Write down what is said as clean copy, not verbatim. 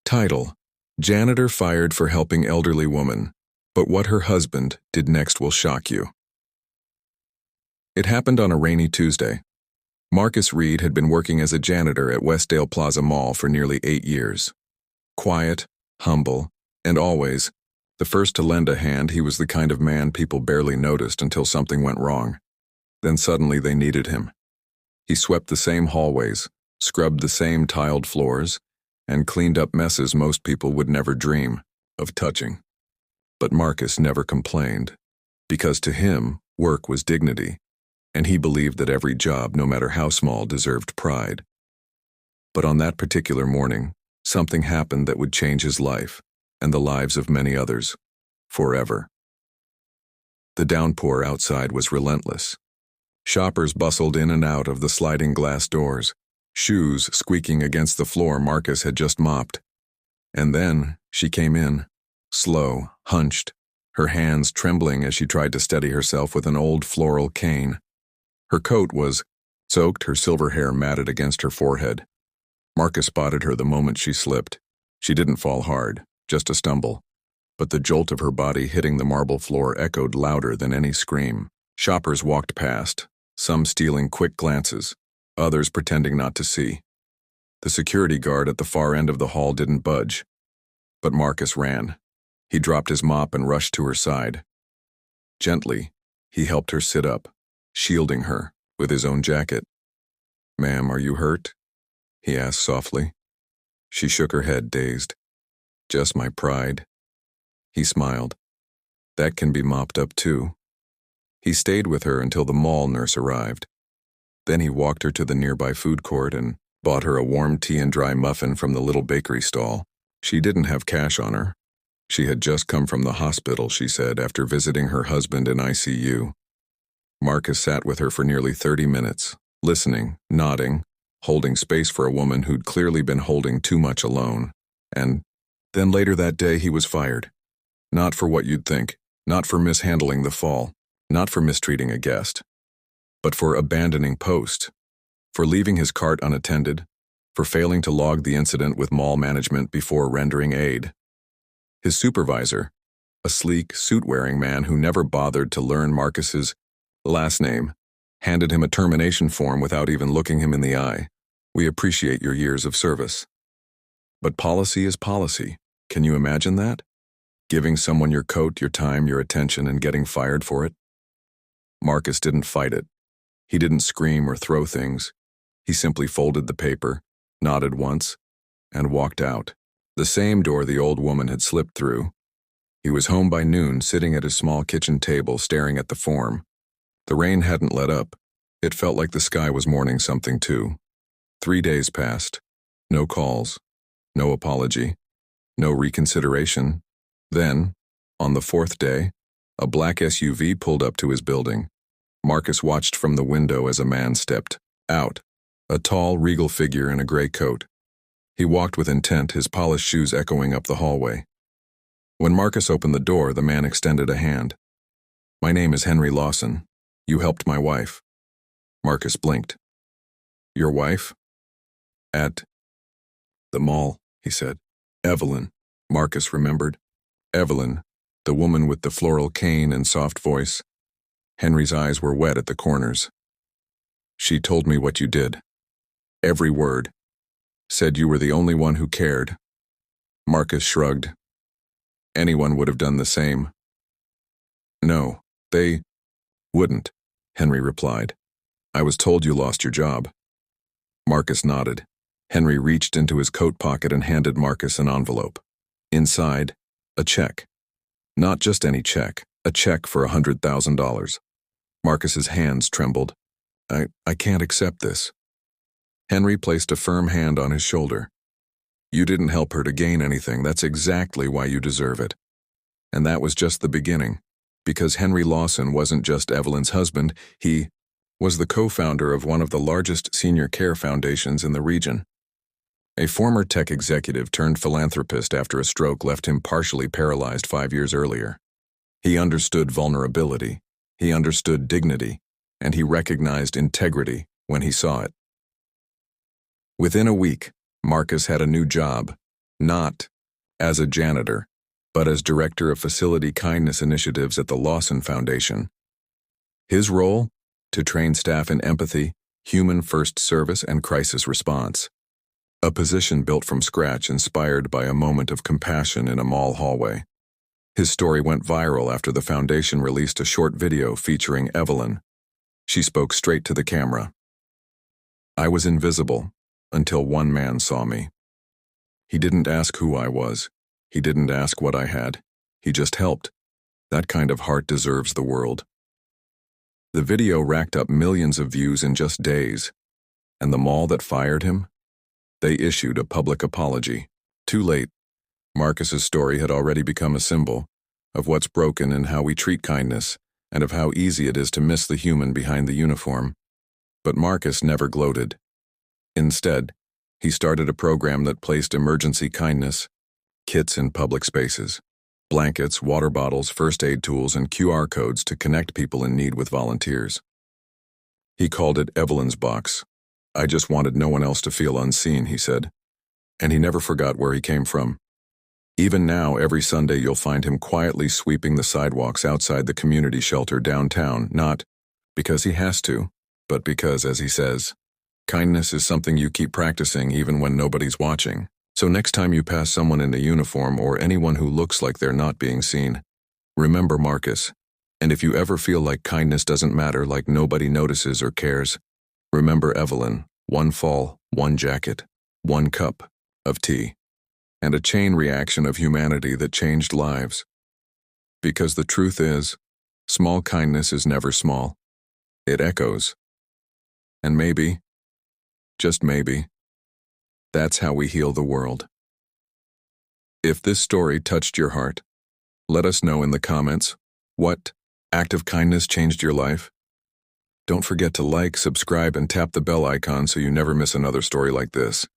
Title: Janitor fired for helping elderly woman, but what her husband did next will shock you. It happened on a rainy Tuesday. Marcus Reed had been working as a janitor at Westdale Plaza Mall for nearly 8 years. Quiet, humble, and always the first to lend a hand. He was the kind of man people barely noticed until something went wrong. Then suddenly they needed him. He swept the same hallways, scrubbed the same tiled floors, and cleaned up messes most people would never dream of touching. But Marcus never complained, because to him, work was dignity, and he believed that every job, no matter how small, deserved pride. But on that particular morning, something happened that would change his life, and the lives of many others, forever. The downpour outside was relentless. Shoppers bustled in and out of the sliding glass doors, shoes squeaking against the floor Marcus had just mopped. And then she came in, slow, hunched, her hands trembling as she tried to steady herself with an old floral cane. Her coat was soaked, her silver hair matted against her forehead. Marcus spotted her the moment she slipped. She didn't fall hard, just a stumble, but the jolt of her body hitting the marble floor echoed louder than any scream. Shoppers walked past, some stealing quick glances, others pretending not to see. The security guard at the far end of the hall didn't budge. But Marcus ran. He dropped his mop and rushed to her side. Gently, he helped her sit up, shielding her with his own jacket. "Ma'am, are you hurt?" he asked softly. She shook her head, dazed. "Just my pride." He smiled. "That can be mopped up too." He stayed with her until the mall nurse arrived. Then he walked her to the nearby food court and bought her a warm tea and dry muffin from the little bakery stall. She didn't have cash on her. She had just come from the hospital, she said, after visiting her husband in ICU. Marcus sat with her for nearly 30 minutes, listening, nodding, holding space for a woman who'd clearly been holding too much alone. And then later that day he was fired. Not for what you'd think, not for mishandling the fall, not for mistreating a guest, but for abandoning post, for leaving his cart unattended, for failing to log the incident with mall management before rendering aid. His supervisor, a sleek, suit-wearing man who never bothered to learn Marcus's last name, handed him a termination form without even looking him in the eye. "We appreciate your years of service." But policy is policy. Can you imagine that? Giving someone your coat, your time, your attention, and getting fired for it? Marcus didn't fight it. He didn't scream or throw things. He simply folded the paper, nodded once, and walked out. The same door the old woman had slipped through. He was home by noon, sitting at his small kitchen table, staring at the form. The rain hadn't let up. It felt like the sky was mourning something too. 3 days passed. No calls. No apology. No reconsideration. Then, on the 4th day, a black SUV pulled up to his building. Marcus watched from the window as a man stepped out, a tall, regal figure in a gray coat. He walked with intent, his polished shoes echoing up the hallway. When Marcus opened the door, the man extended a hand. "My name is Henry Lawson. You helped my wife." Marcus blinked. "Your wife?" "At the mall," he said. "Evelyn." Marcus remembered. Evelyn, the woman with the floral cane and soft voice. Henry's eyes were wet at the corners. "She told me what you did. Every word. Said you were the only one who cared." Marcus shrugged. "Anyone would have done the same." "No, they wouldn't," Henry replied. "I was told you lost your job." Marcus nodded. Henry reached into his coat pocket and handed Marcus an envelope. Inside, a check. Not just any check, a check for $100,000. Marcus's hands trembled. I can't accept this." Henry placed a firm hand on his shoulder. "You didn't help her to gain anything. That's exactly why you deserve it." And that was just the beginning, because Henry Lawson wasn't just Evelyn's husband, he was the co-founder of one of the largest senior care foundations in the region. A former tech executive turned philanthropist after a stroke left him partially paralyzed 5 years earlier. He understood vulnerability, he understood dignity, and he recognized integrity when he saw it. Within a week, Marcus had a new job, not as a janitor, but as director of facility kindness initiatives at the Lawson Foundation. His role? To train staff in empathy, human-first service, and crisis response. A position built from scratch, inspired by a moment of compassion in a mall hallway. His story went viral after the foundation released a short video featuring Evelyn. She spoke straight to the camera. "I was invisible until one man saw me. He didn't ask who I was. He didn't ask what I had. He just helped. That kind of heart deserves the world." The video racked up millions of views in just days. And the mall that fired him? They issued a public apology. Too late. Marcus's story had already become a symbol of what's broken and how we treat kindness, and of how easy it is to miss the human behind the uniform. But Marcus never gloated. Instead, he started a program that placed emergency kindness kits in public spaces. Blankets, water bottles, first aid tools, and QR codes to connect people in need with volunteers. He called it Evelyn's Box. "I just wanted no one else to feel unseen," he said. And he never forgot where he came from. Even now, every Sunday you'll find him quietly sweeping the sidewalks outside the community shelter downtown, not because he has to, but because, as he says, kindness is something you keep practicing even when nobody's watching. So next time you pass someone in a uniform or anyone who looks like they're not being seen, remember Marcus. And if you ever feel like kindness doesn't matter, like nobody notices or cares, remember Evelyn. One fall, one jacket, one cup of tea, and a chain reaction of humanity that changed lives. Because the truth is, small kindness is never small. It echoes. And maybe, just maybe, that's how we heal the world. If this story touched your heart, let us know in the comments. What act of kindness changed your life? Don't forget to like, subscribe, and tap the bell icon so you never miss another story like this.